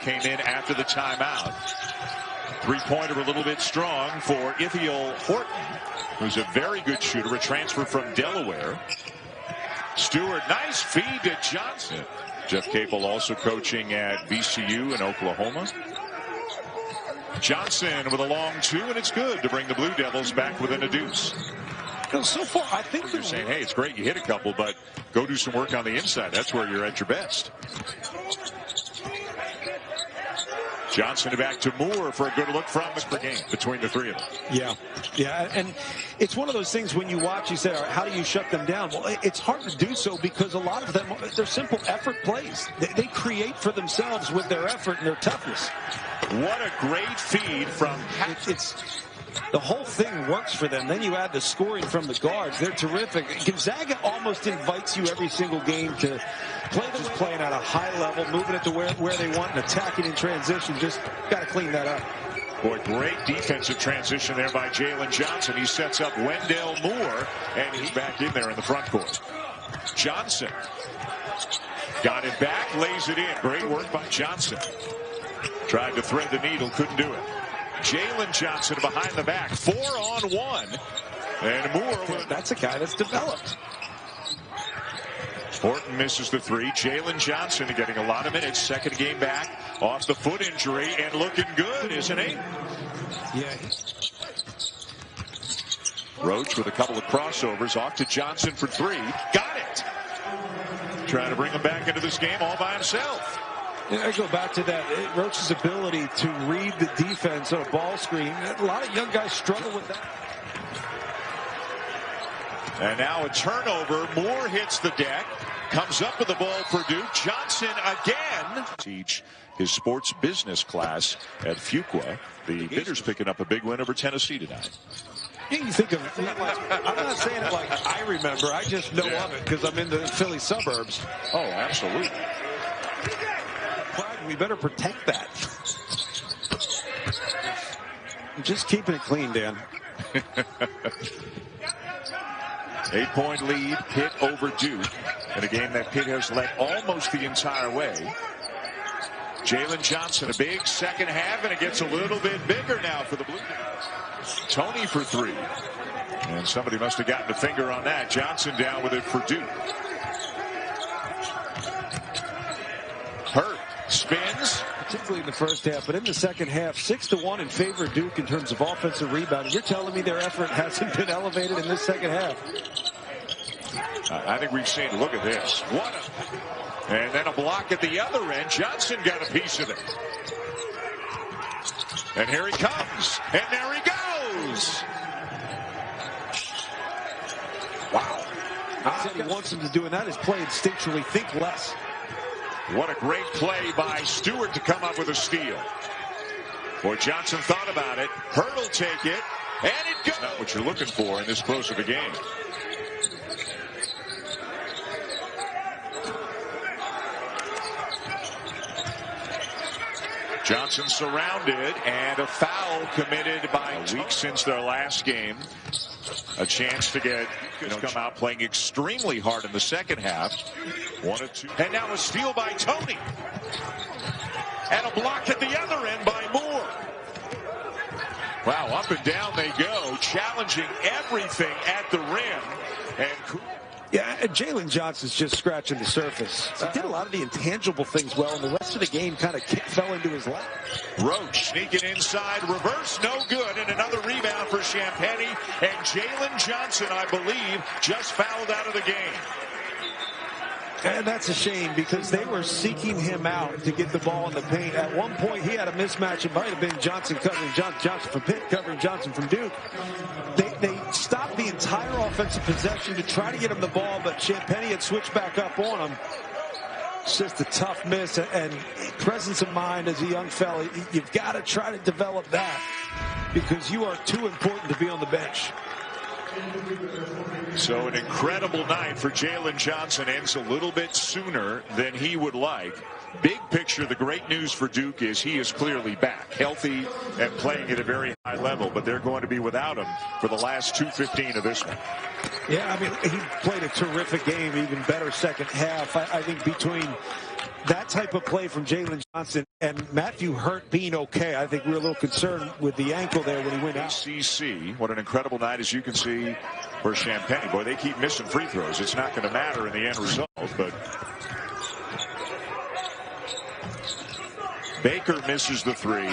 came in after the timeout. Three-pointer a little bit strong for Ithiel Horton, who's a very good shooter, a transfer from Delaware. Stewart, nice feed to Johnson. Jeff Capel also coaching at VCU in Oklahoma. Johnson with a long two, and it's good to bring the Blue Devils back within a deuce. So far, I think they're saying, hey, it's great you hit a couple, but go do some work on the inside. That's where you're at your best. Johnson back to Moore for a good look from the game between the three of them. Yeah, and it's one of those things when you watch, you say, all right, how do you shut them down? Well, it's hard to do so because a lot of them, they're simple effort plays. They create for themselves with their effort and their toughness. What a great feed from... The whole thing works for them. Then you add the scoring from the guards. They're terrific. Gonzaga almost invites you every single game to play them playing at a high level, moving it to where they want and attacking in transition. Just got to clean that up. Boy, great defensive transition there by Jalen Johnson. He sets up Wendell Moore, and he's back in there in the front court. Johnson got it back, lays it in. Great work by Johnson. Tried to thread the needle, couldn't do it. Jalen Johnson behind the back, 4-on-1. And Moore, that's a guy that's developed. Horton misses the three. Jalen Johnson getting a lot of minutes. Second game back off the foot injury and looking good, isn't he? Yeah. Roach with a couple of crossovers off to Johnson for three. Got it. Trying to bring him back into this game all by himself. I go back to that, Roach's ability to read the defense on a ball screen. A lot of young guys struggle with that. And now a turnover. Moore hits the deck. Comes up with the ball for Duke. Johnson again. Teach his sports business class at Fuqua. The Bitters picking up a big win over Tennessee tonight. You think of, I'm not saying it like I remember. I just know of it because I'm in the Philly suburbs. Oh, absolutely. We better protect that. Just keeping it clean, Dan. 8-point lead, Pitt over Duke, in a game that Pitt has led almost the entire way. Jalen Johnson, a big second half, and it gets a little bit bigger now for the Blue Devils. Tony for three. And somebody must have gotten a finger on that. Johnson down with it for Duke. Hurt. Spins. Particularly in the first half, but in the second half, 6-1 in favor of Duke in terms of offensive rebounding. You're telling me their effort hasn't been elevated in this second half? I think we've seen, look at this. And then a block at the other end. Johnson got a piece of it. And here he comes. And there he goes. Wow. All he wants him to do, and that is play instinctually, think less. What a great play by Stewart to come up with a steal. Boy, Johnson thought about it. Hurdle take it, and it goes. Not what you're looking for in this close of a game. Johnson surrounded, and a foul committed by a week since their last game. A chance to get, come out playing extremely hard in the second half. 1-2. And now a steal by Tony. And a block at the other end by Moore. Wow, up and down they go, challenging everything at the rim. And yeah, and Jalen Johnson's just scratching the surface. He did a lot of the intangible things well, and the rest of the game kind of fell into his lap. Roach sneaking inside, reverse, no good, and another rebound for Champagny. And Jalen Johnson, I believe, just fouled out of the game. And that's a shame because they were seeking him out to get the ball in the paint. At one point, he had a mismatch. It might have been Johnson covering Johnson from Pitt, covering Johnson from Duke. They stopped the entire offensive possession to try to get him the ball, but Champagny had switched back up on him. It's just a tough miss, and presence of mind as a young fella. You've got to try to develop that because you are too important to be on the bench. So an incredible night for Jalen Johnson ends a little bit sooner than he would like. Big picture, the great news for Duke is he is clearly back, healthy and playing at a very high level, but they're going to be without him for the last 2:15 of this one. Yeah, I mean, he played a terrific game, even better second half. I think between that type of play from Jalen Johnson and Matthew Hurt being okay. I think we were a little concerned with the ankle there when he went out. ACC, what an incredible night, as you can see, for Champagne. Boy, they keep missing free throws. It's not going to matter in the end result, but Baker misses the three.